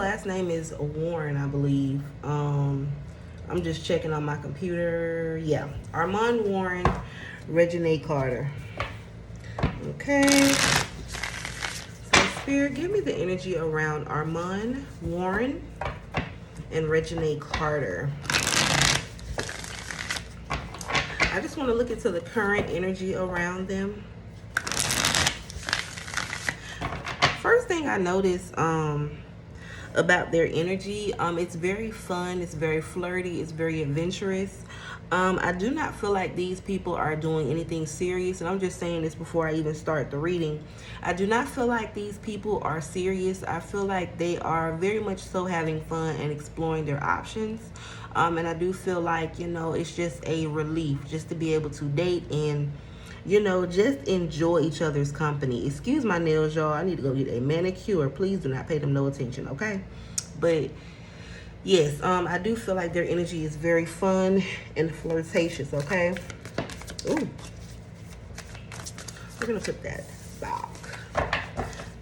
last name is Warren, I believe. I'm just checking on my computer. Yeah, Armon Warren, Reginae Carter. Okay. So Spirit, give me the energy around Armon Warren and Reginae Carter. I just want to look into the current energy around them. First thing I noticed about their energy, it's very fun, it's very flirty, it's very adventurous. I do not feel like these people are doing anything serious, and I'm just saying this before I even start the reading. I do not feel like these people are serious. I feel like they are very much so having fun and exploring their options. And I do feel like, it's just a relief just to be able to date and just enjoy each other's company. Excuse my nails, y'all. I need to go get a manicure. Please do not pay them no attention, okay? But yes, I do feel like their energy is very fun and flirtatious, okay? Ooh. We're gonna put that back.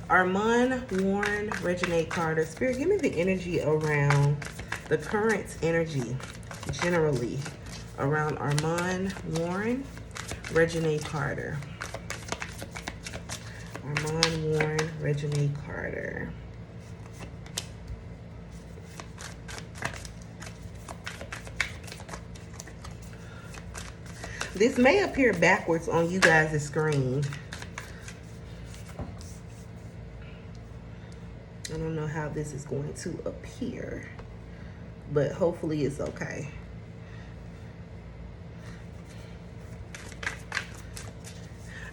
Armon Warren, Reginae Carter. Spirit, give me the energy around the current energy generally around Armon Warren, Reginae Carter. Armon Warren, Reginae Carter. This may appear backwards on you guys' screen. I don't know how this is going to appear, but hopefully it's okay.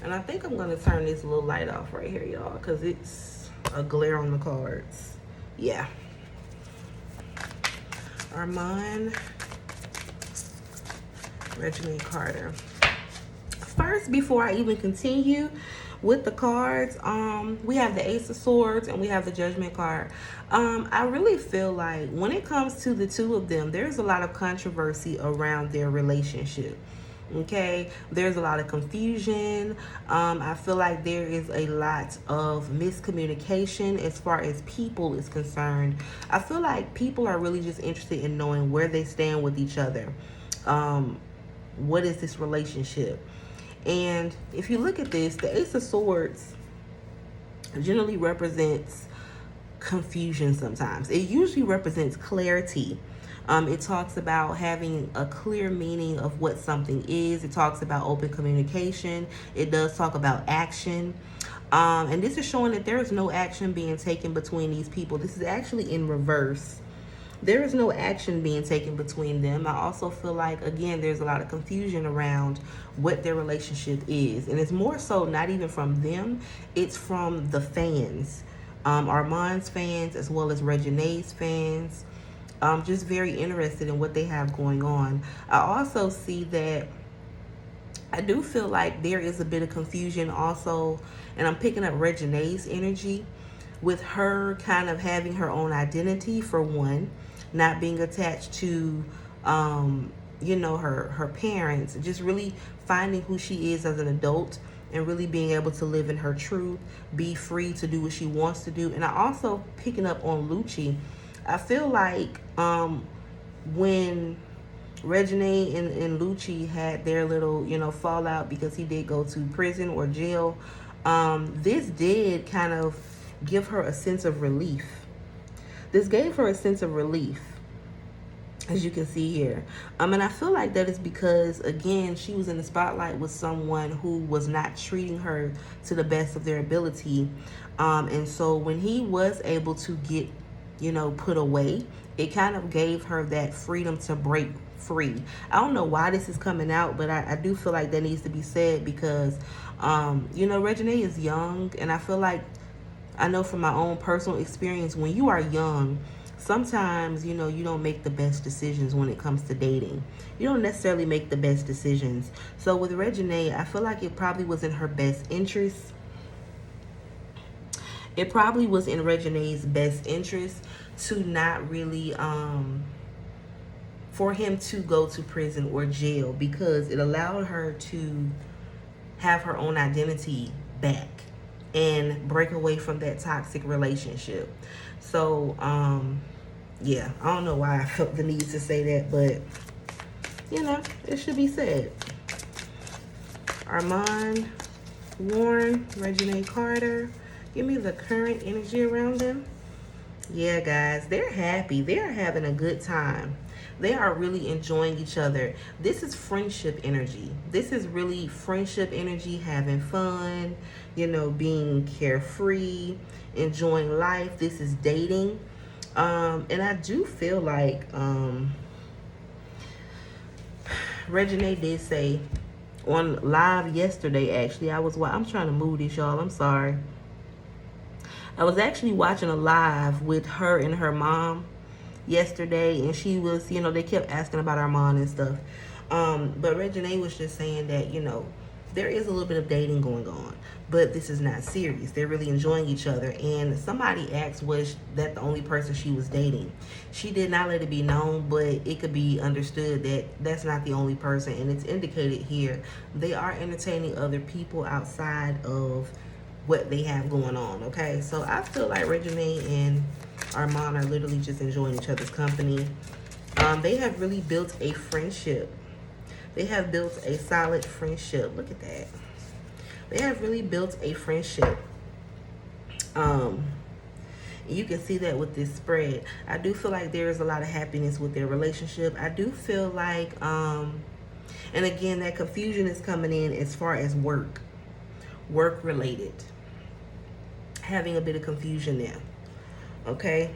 And I think I'm going to turn this little light off right here, y'all, because it's a glare on the cards. Yeah. Armon, Reginae Carter. First, before I even continue with the cards, we have the Ace of Swords and we have the Judgment card. I really feel like when it comes to the two of them, there's a lot of controversy around their relationship. Okay, there's a lot of confusion. I feel like there is a lot of miscommunication as far as people is concerned. I feel like people are really just interested in knowing where they stand with each other. What is this relationship? And if you look at this, the Ace of Swords generally represents confusion sometimes. It usually represents clarity. It talks about having a clear meaning of what something is. It talks about open communication. It does talk about action. And this is showing that there is no action being taken between these people. This is actually in reverse. There is no action being taken between them. I also feel like, again, there's a lot of confusion around what their relationship is. And it's more so not even from them. It's from the fans. Armon's fans as well as Reginae's fans. Just very interested in what they have going on. I also see that I do feel like there is a bit of confusion also, and I'm picking up Reginae's energy with her kind of having her own identity, for one, not being attached to her parents, just really finding who she is as an adult and really being able to live in her truth, be free to do what she wants to do. And I also picking up on Lucci. I feel like when Reginae and Lucci had their little, fallout because he did go to prison or jail, this did kind of give her a sense of relief. This gave her a sense of relief, as you can see here. And I feel like that is because, again, she was in the spotlight with someone who was not treating her to the best of their ability. And so when he was able to get put away, it kind of gave her that freedom to break free. I don't know why this is coming out, but I do feel like that needs to be said because, Reginae is young, and I feel like, I know from my own personal experience, when you are young, sometimes, you don't make the best decisions when it comes to dating. You don't necessarily make the best decisions. So with Reginae, I feel like it probably was in her best interest. It probably was in Reginae's best interest to not really, for him to go to prison or jail, because it allowed her to have her own identity back. and break away from that toxic relationship. So, yeah, I don't know why I felt the need to say that, but you know, it should be said. Armon, Warren, Reginae Carter. Give me the current energy around them. Yeah, guys, they're happy. They're having a good time. They are really enjoying each other. This is friendship energy. This is really friendship energy, having fun, you know, being carefree, enjoying life. This is dating. And I do feel like Reginae did say on live yesterday, actually, I'm trying to move this, y'all. I'm sorry. I was actually watching a live with her and her mom yesterday, and she was, you know, they kept asking about Armon and stuff. But Reginae was just saying that, you know, there is a little bit of dating going on, but this is not serious. They're really enjoying each other. And somebody asked, was that the only person she was dating? She did not let it be known, but it could be understood that that's not the only person. And it's indicated here they are entertaining other people outside of what they have going on. Okay, so I feel like Reginae and Armon are literally just enjoying each other's company. They have really built a friendship. They have built a solid friendship. Look at that. They have really built a friendship. You can see that with this spread. I do feel like there is a lot of happiness with their relationship. I do feel like, and again, that confusion is coming in as far as work related. Having a bit of confusion there. Okay.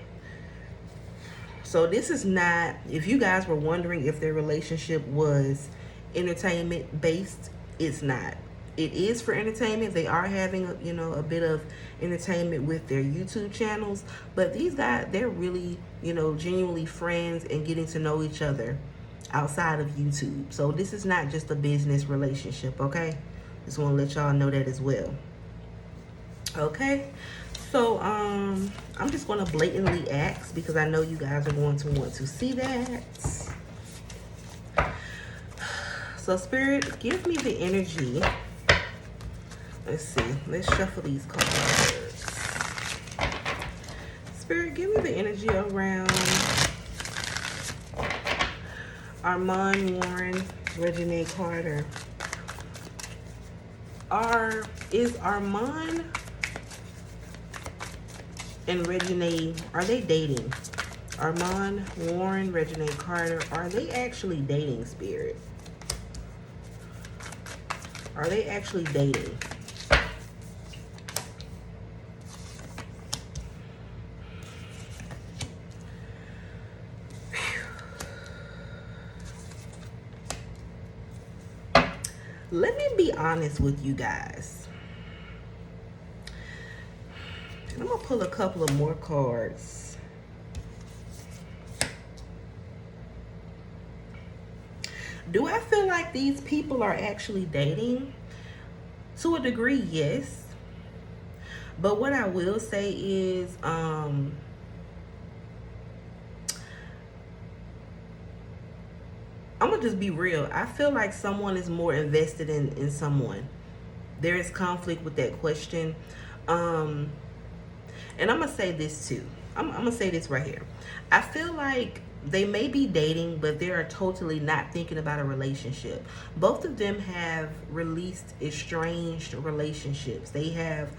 So this is not, if you guys were wondering if their relationship was entertainment based, it's not. It is for entertainment. They are having, you know, a bit of entertainment with their YouTube channels, but these guys, they're really, you know, genuinely friends and getting to know each other outside of YouTube. So this is not just a business relationship, okay? Just want to let y'all know that as well. Okay, so I'm just going to blatantly ask because I know you guys are going to want to see that. So Spirit, give me the energy. Let's see. Let's shuffle these cards. Spirit, give me the energy around Armon, Warren, Reginae Carter. Is Armon and Reginae, are they dating? Armon, Warren, Reginae Carter, are they actually dating, Spirit? Are they actually dating? Let me be honest with you guys. I'm going to pull a couple of more cards. Do I feel like these people are actually dating? To a degree, yes. But what I will say is, I'm going to just be real. I feel like someone is more invested in someone. There is conflict with that question. And I'm going to say this too. I'm going to say this right here. I feel like they may be dating, but they are totally not thinking about a relationship. Both of them have released estranged relationships. They have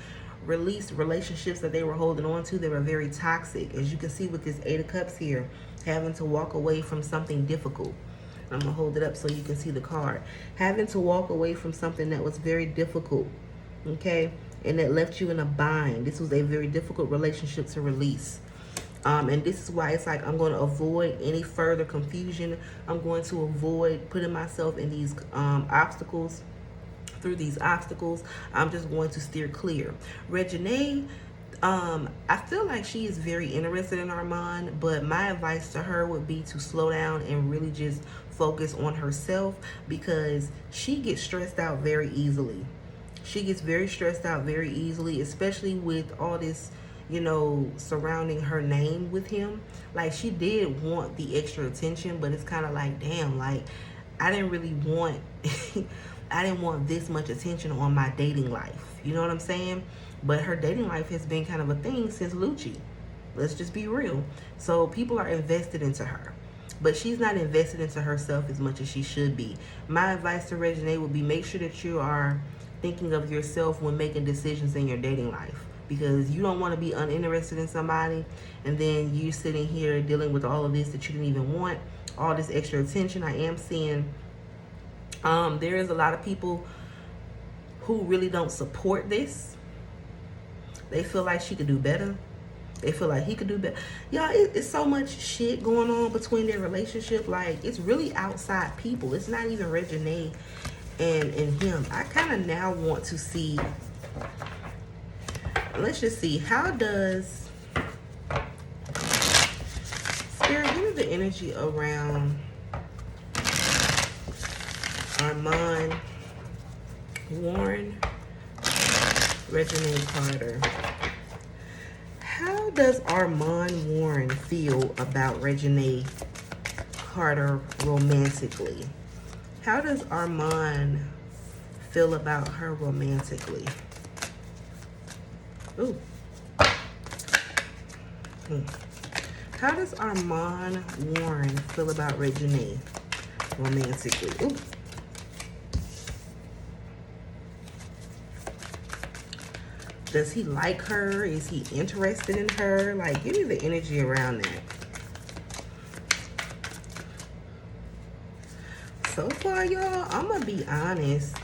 released relationships that they were holding on to that were very toxic. As you can see with this Eight of Cups here, having to walk away from something difficult. I'm going to hold it up so you can see the card. Having to walk away from something that was very difficult, okay? And that left you in a bind. This was a very difficult relationship to release. And this is why it's like I'm going to avoid any further confusion. I'm going to avoid putting myself in these obstacles. Through these obstacles, I'm just going to steer clear. Reginae, I feel like she is very interested in Armon, but my advice to her would be to slow down and really just focus on herself, because she gets stressed out very easily. She gets very stressed out very easily, especially with all this, you know, surrounding her name with him. Like, she did want the extra attention, but it's kind of like, damn, like, I didn't really want I didn't want this much attention on my dating life. You know what I'm saying? but her dating life has been kind of a thing since Lucci. Let's just be real. So people are invested into her, but she's not invested into herself as much as she should be. My advice to Reginae would be, make sure that you are thinking of yourself when making decisions in your dating life, because you don't want to be uninterested in somebody and then you sitting here dealing with all of this that you didn't even want, all this extra attention. I am seeing there is a lot of people who really don't support this. They feel like she could do better. They feel like he could do better. Y'all, it's so much shit going on between their relationship. Like, it's really outside people. It's not even Reginae and him. I kind of now want to see. Let's just see. How does Spirit give me the energy around Armon, Warren, Reginae Carter? How does Armon Warren feel about Reginae Carter romantically? How does Armon feel about her romantically? Ooh. How does Armon Warren feel about Reginae romantically? Ooh. Does he like her? Is he interested in her? Like, give me the energy around that. So far, y'all, I'm gonna be honest.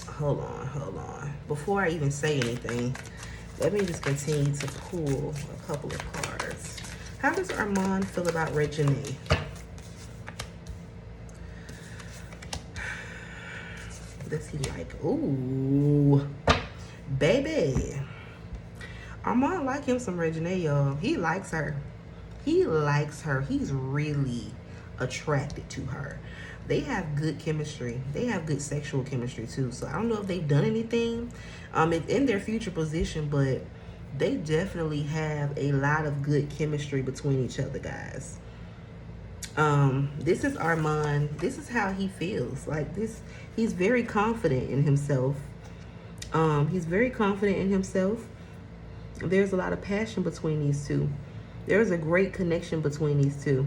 Hold on. Before I even say anything, let me just continue to pull a couple of cards. How does Armon feel about Reginae? Does he like? Ooh, baby. Armon like him some Reginae, y'all. He likes her. He likes her. He's really attracted to her. They have good chemistry. They have good sexual chemistry too. So I don't know if they've done anything in their future position, but they definitely have a lot of good chemistry between each other, guys. This is Armon. This is how he feels. Like this, he's very confident in himself. He's very confident in himself. There's a lot of passion between these two. There's a great connection between these two.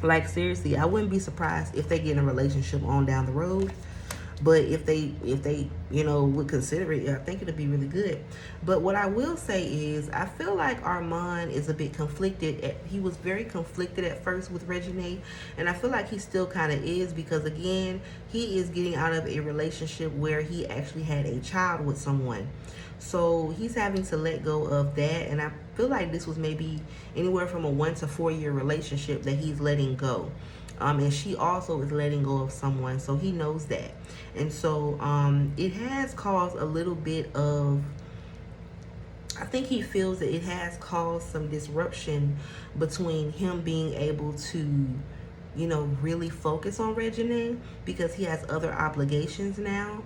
Like, seriously, I wouldn't be surprised if they get in a relationship on down the road. But if they you know, would consider it, I think it'd be really good. But what I will say is, I feel like Armon is a bit conflicted. He was very conflicted at first with Reginae, and I feel like he still kind of is, because again, he is getting out of a relationship where he actually had a child with someone. So he's having to let go of that, and I feel like this was maybe anywhere from a 1 to 4 year relationship that he's letting go. And she also is letting go of someone, so he knows that. And so it has caused a little bit of, I think he feels that it has caused some disruption between him being able to, you know, really focus on Reginae, because he has other obligations now.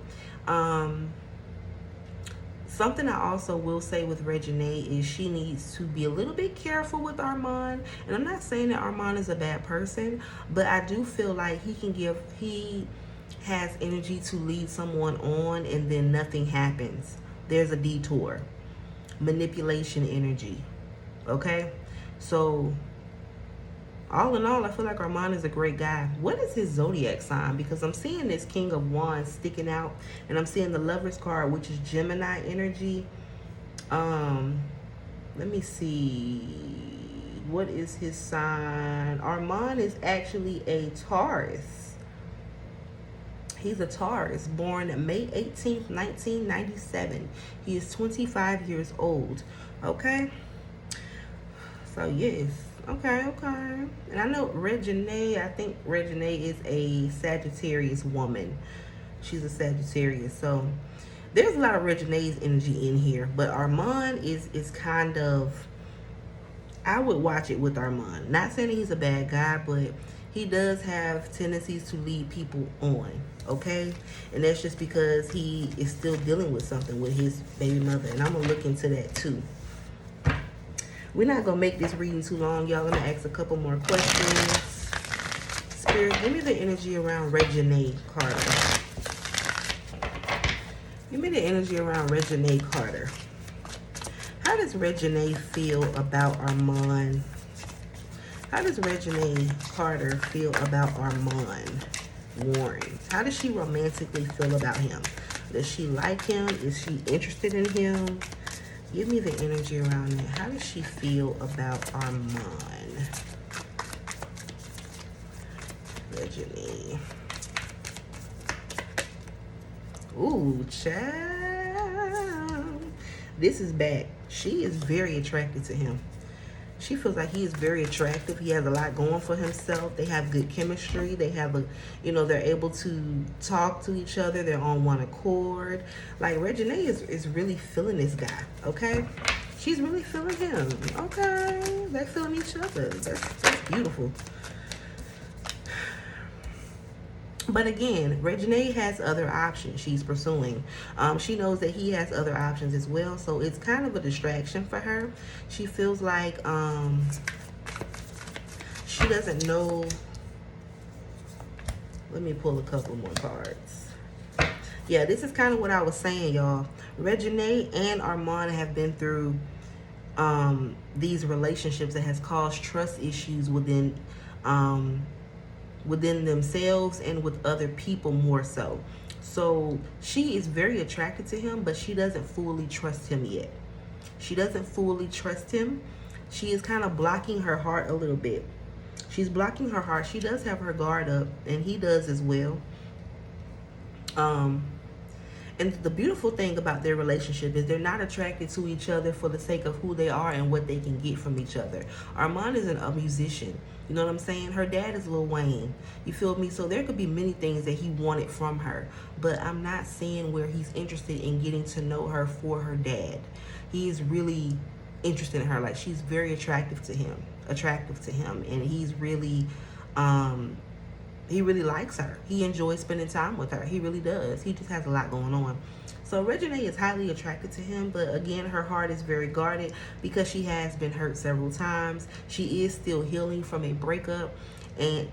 Something I also will say with Reginae is she needs to be a little bit careful with Armon. And I'm not saying that Armon is a bad person, but I do feel like he has energy to lead someone on and then nothing happens. There's a detour. Manipulation energy. Okay? So, all in all, I feel like Armon is a great guy. What is his zodiac sign? Because I'm seeing this King of Wands sticking out, and I'm seeing the Lover's card, which is Gemini energy. Let me see. What is his sign? Armon is actually a Taurus. He's a Taurus, born May 18th, 1997. He is 25 years old. Okay? So, yes. Okay. And I know Reginae, I think Reginae is a Sagittarius woman. She's a Sagittarius. So there's a lot of Reginae's energy in here. But Armon is kind of, I would watch it with Armon. Not saying he's a bad guy, but he does have tendencies to lead people on. Okay? And that's just because he is still dealing with something with his baby mother. And I'm going to look into that too. We're not going to make this reading too long, y'all. I'm going to ask a couple more questions. Spirit, give me the energy around Reginae Carter. Give me the energy around Reginae Carter. How does Reginae feel about Armon? How does Reginae Carter feel about Armon Warren? How does she romantically feel about him? Does she like him? Is she interested in him? Give me the energy around that. How does she feel about Armon? Reginae. Ooh, child. This is back. She is very attracted to him. She feels like he is very attractive. He has a lot going for himself. They have good chemistry. They have a, you know, they're able to talk to each other. They're on one accord. Like, Reginae is really feeling this guy, okay? She's really feeling him, okay? They're feeling each other. That's beautiful. But again, Reginae has other options she's pursuing. She knows that he has other options as well, so it's kind of a distraction for her. She feels like she doesn't know. Let me pull a couple more cards. Yeah, this is kind of what I was saying, y'all. Reginae and Armon have been through these relationships that has caused trust issues within themselves and with other people more so. So she is very attracted to him, but she doesn't fully trust him yet. She doesn't fully trust him. She is kind of blocking her heart a little bit. She's blocking her heart. She does have her guard up, and he does as well. And the beautiful thing about their relationship is they're not attracted to each other for the sake of who they are and what they can get from each other. Armon isn't a musician. You know what I'm saying? Her dad is Lil Wayne. You feel me? So there could be many things that he wanted from her. But I'm not seeing where he's interested in getting to know her for her dad. He is really interested in her. Like, she's very attractive to him. And he's really... he really likes her. He enjoys spending time with her. He really does. He just has a lot going on. So Reginae is highly attracted to him, but again, her heart is very guarded because she has been hurt several times. She is still healing from a breakup, and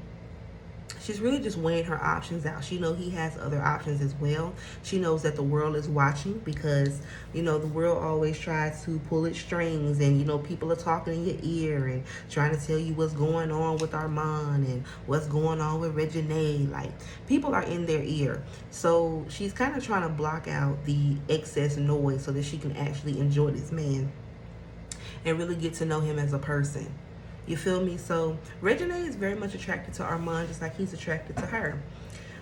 she's really just weighing her options out. She knows he has other options as well. She knows that the world is watching because, you know, the world always tries to pull its strings, and, you know, people are talking in your ear and trying to tell you what's going on with Armon and what's going on with Reginae. Like, people are in their ear. So she's kind of trying to block out the excess noise so that she can actually enjoy this man and really get to know him as a person. You feel me? So Reginae is very much attracted to Armon, just like he's attracted to her.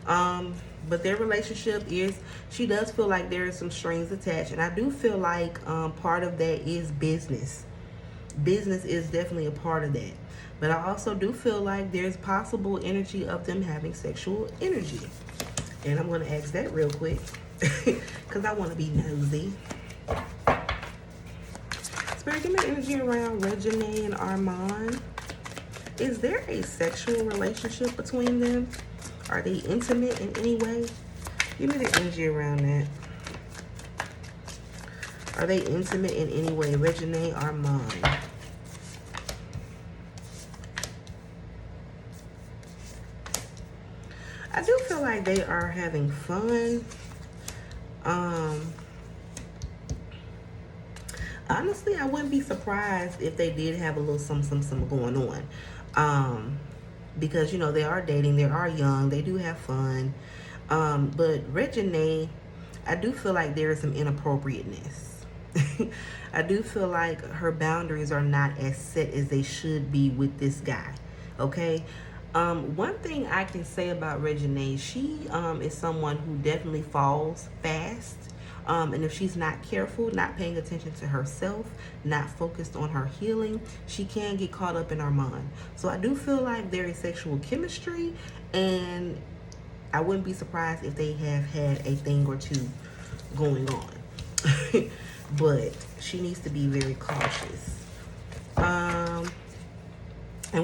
But their relationship is, she does feel like there is some strings attached. And I do feel like part of that is business. Business is definitely a part of that. But I also do feel like there's possible energy of them having sexual energy. And I'm going to ask that real quick because I want to be nosy. Spirit, give me energy around Reginae and Armon. Is there a sexual relationship between them? Are they intimate in any way? Give me the energy around that. Are they intimate in any way? Reginae, Armon. I do feel like they are having fun. Honestly, I wouldn't be surprised if they did have a little some going on. Because, you know, they are dating, they are young, they do have fun. But Reginae, I do feel like there is some inappropriateness. I do feel like her boundaries are not as set as they should be with this guy. Okay? One thing I can say about Reginae, she is someone who definitely falls fast. And if she's not careful, not paying attention to herself, not focused on her healing, she can get caught up in Armon. So I do feel like there is sexual chemistry, and I wouldn't be surprised if they have had a thing or two going on. But she needs to be very cautious. And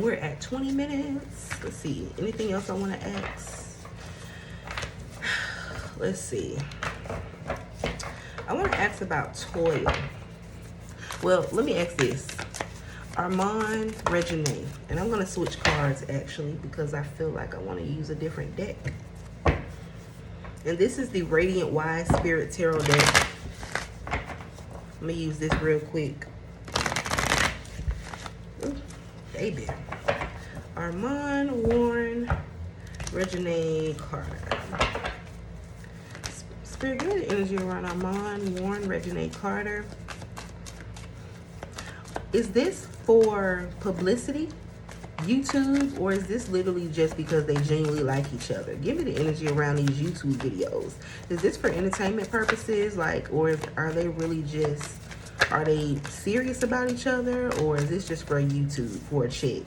we're at 20 minutes. Let's see. Anything else I want to ask? Let's see. I want to ask about toil. Well, let me ask this. Armon, Reginae. And I'm going to switch cards, actually, because I feel like I want to use a different deck. And this is the Radiant Wise Spirit Tarot deck. Let me use this real quick. Ooh, baby. Armon, Warren, Reginae, Carter. Spirit, give me the energy around Armon, Warren, Reginae, Carter. Is this for publicity, YouTube, or is this literally just because they genuinely like each other? Give me the energy around these YouTube videos. Is this for entertainment purposes, like, or are they really just, are they serious about each other, or is this just for YouTube, for a chick?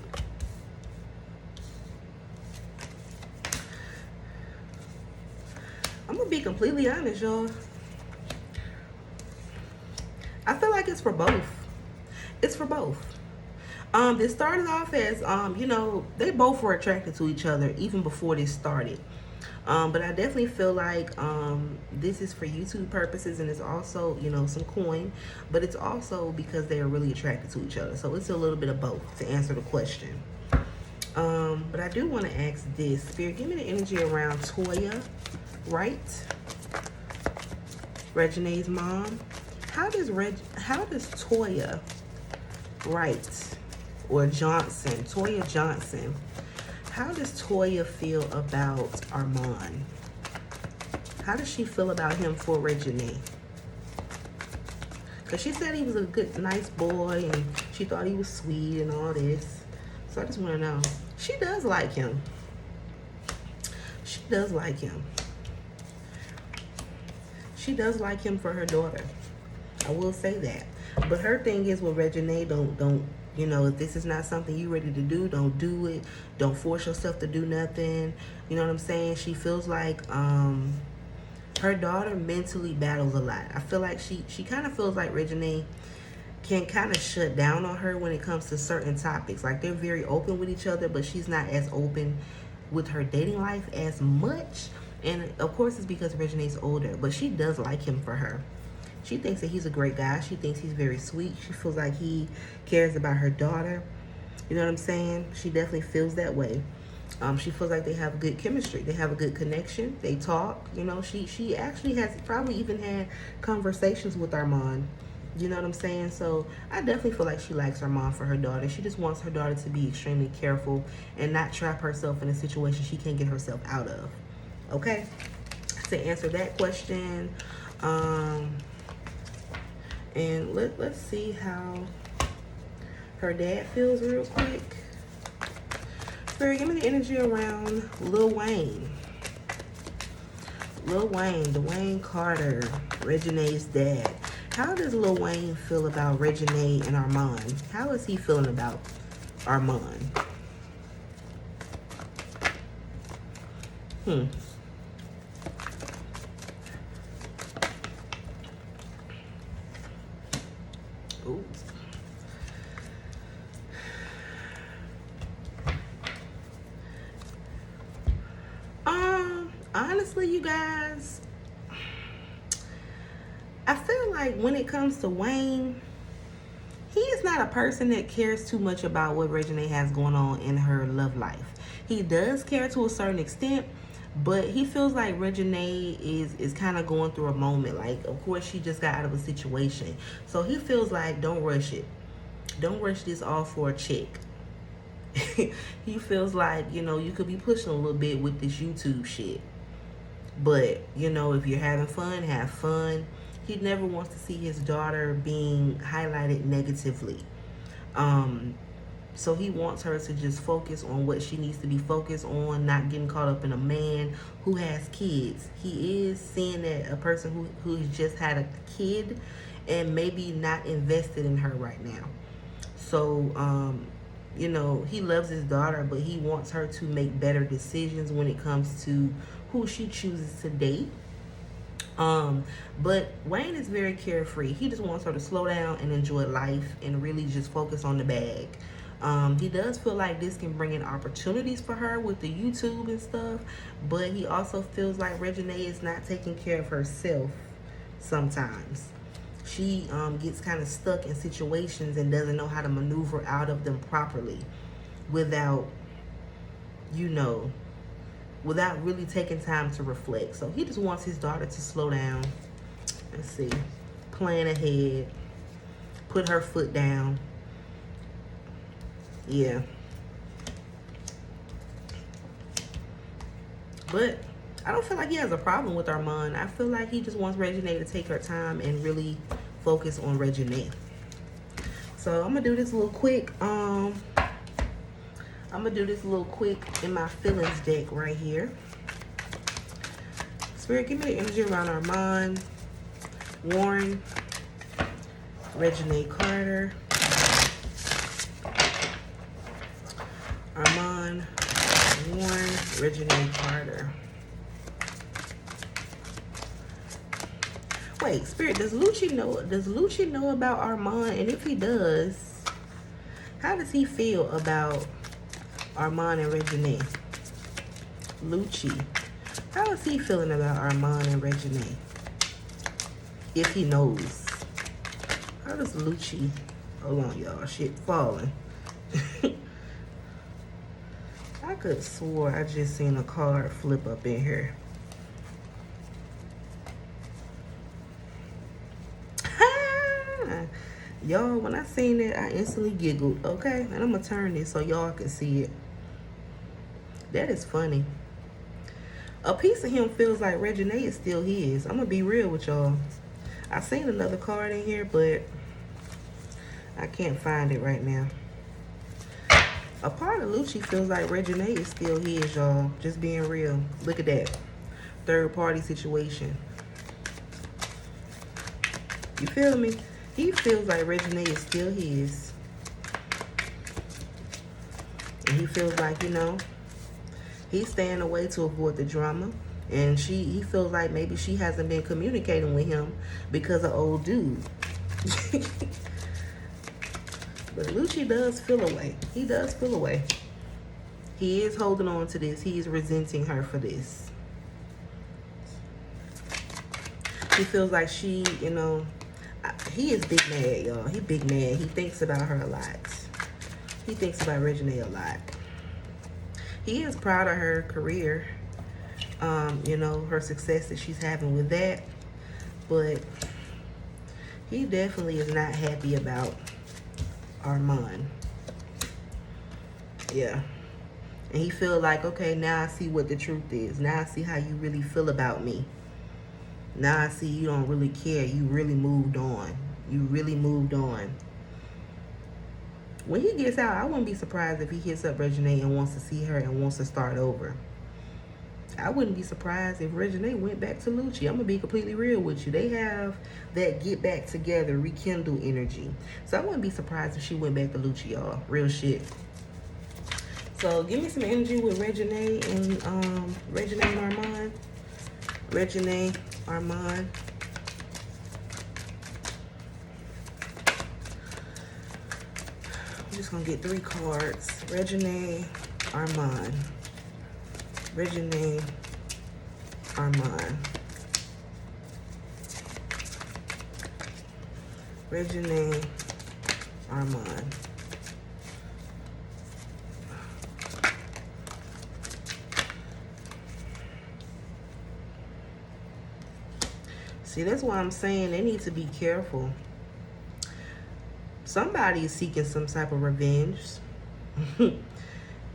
I'm gonna be completely honest, y'all. I feel like it's for both. It's for both. This started off as, you know, they both were attracted to each other even before this started. But I definitely feel like this is for YouTube purposes, and it's also, you know, some coin, but it's also because they are really attracted to each other. So it's a little bit of both to answer the question. But I do want to ask this. Spirit, give me the energy around Toya, right? Reginae's mom. How does Toya, right, or Johnson, Toya Johnson, how does Toya feel about Armon? How does she feel about him for Reginae? Because she said he was a good, nice boy, and she thought he was sweet and all this. So I just want to know. She does like him. She does like him. She does like him for her daughter. I will say that. But her thing is with Reginae, don't, you know, if this is not something you ready to do, don't do it. Don't force yourself to do nothing. You know what I'm saying? She feels like her daughter mentally battles a lot. I feel like she kind of feels like Reginae can kind of shut down on her when it comes to certain topics. Like, they're very open with each other, but she's not as open with her dating life as much. And of course it's because Reginae's older, but she does like him for her. She thinks that he's a great guy. She thinks he's very sweet. She feels like he cares about her daughter. You know what I'm saying? She definitely feels that way. She feels like they have good chemistry. They have a good connection. They talk. You know, she actually has probably even had conversations with Armon. You know what I'm saying? So I definitely feel like she likes Armon for her daughter. She just wants her daughter to be extremely careful and not trap herself in a situation she can't get herself out of. Okay? To answer that question, and let's see how her dad feels real quick. Spirit, give me the energy around Lil Wayne. Lil Wayne, Dwayne Carter, Reginae's dad. How does Lil Wayne feel about Reginae and Armon? How is he feeling about Armon? Ooh. Honestly, you guys, I feel like when it comes to Wayne, he is not a person that cares too much about what Reginae has going on in her love life. He does care to a certain extent, but he feels like Reginae is kind of going through a moment. Like, of course, she just got out of a situation. So he feels like, don't rush it. Don't rush this all for a chick. He feels like, you know, you could be pushing a little bit with this YouTube shit. But, you know, if you're having fun, have fun. He never wants to see his daughter being highlighted negatively. So he wants her to just focus on what she needs to be focused on, not getting caught up in a man who has kids. He is seeing that a person who's just had a kid and maybe not invested in her right now. So, you know, he loves his daughter, but he wants her to make better decisions when it comes to who she chooses to date. But Wayne is very carefree. He just wants her to slow down and enjoy life and really just focus on the bag. He does feel like this can bring in opportunities for her with the YouTube and stuff, but he also feels like Reginae is not taking care of herself sometimes. She gets kind of stuck in situations and doesn't know how to maneuver out of them properly without, you know, without really taking time to reflect. So he just wants his daughter to slow down. Let's see. Plan ahead. Put her foot down. Yeah. But I don't feel like he has a problem with Armon. I feel like he just wants Reginae to take her time and really focus on Reginae. So I'm gonna do this a little quick. I'm gonna do this a little quick in my feelings deck right here. Spirit, give me the energy around Armon, Warren, Reginae Carter, Armon, Warren, Reginae Carter. Wait, Spirit, does Lucci know about Armon? And if he does, how does he feel about Armon and Reginae? Lucci, how is he feeling about Armon and Reginae? If he knows. How does Lucci, hold on y'all, shit falling. I could have swore I just seen a card flip up in here. Y'all, when I seen that, I instantly giggled, okay? And I'm gonna turn this so y'all can see it. That is funny. A piece of him feels like Reginae is still his. I'm gonna be real with y'all. I seen another card in here, but I can't find it right now. A part of Lucci feels like Reginae is still his, y'all. Just being real. Look at that. Third party situation. You feel me? He feels like Reginae is still his. And he feels like, you know, he's staying away to avoid the drama. And he feels like maybe she hasn't been communicating with him because of old dude. But Lucci does feel away. He does feel away. He is holding on to this. He is resenting her for this. He feels like she, you know, he is big mad, y'all. He big mad. He thinks about her a lot. He thinks about Reginae a lot. He is proud of her career, you know, her success that she's having with that. But he definitely is not happy about Armon. Yeah. And he feel like, okay, now I see what the truth is. Now I see how you really feel about me. Now I see you don't really care. You really moved on. You really moved on. When he gets out, I wouldn't be surprised if he hits up Reginae and wants to see her and wants to start over. I wouldn't be surprised if Reginae went back to Lucci. I'm going to be completely real with you. They have that get back together, rekindle energy. So I wouldn't be surprised if she went back to Lucci, y'all. Real shit. So give me some energy with Reginae and Armon. Reginae, Armon. I'm just gonna get 3 cards. Reginae, Armon. Reginae, Armon. Reginae, Armon. See, that's why I'm saying they need to be careful. Somebody is seeking some type of revenge.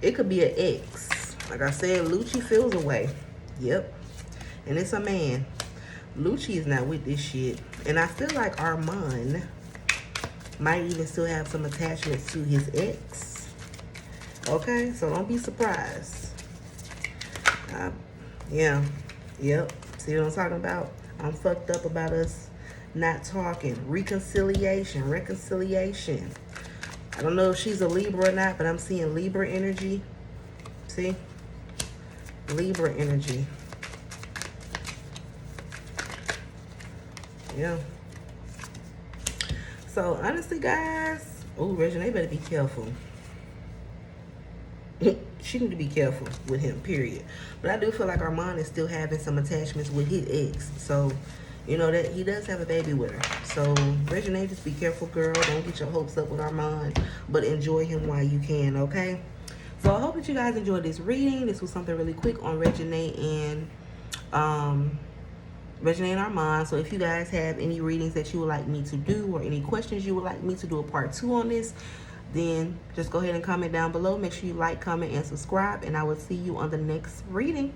It could be an ex. Like I said, Lucci feels away. Yep. And it's a man. Lucci is not with this shit. And I feel like Armon might even still have some attachments to his ex. Okay? So don't be surprised. Yeah. Yep. See what I'm talking about? I'm fucked up about us not talking. Reconciliation. I don't know if she's a Libra or not, but I'm seeing Libra energy. See? Libra energy. Yeah. So, honestly, guys, oh, Reginae better be careful. She need to be careful with him, period. But I do feel like Armon is still having some attachments with his ex. So, you know, that he does have a baby with her. So, Reginae, just be careful, girl. Don't get your hopes up with Armon, but enjoy him while you can, okay? So I hope that you guys enjoyed this reading. This was something really quick on Reginae and Armon. So if you guys have any readings that you would like me to do, or any questions you would like me to do a part 2 on this, then just go ahead and comment down below. Make sure you like, comment, and subscribe, and I will see you on the next reading.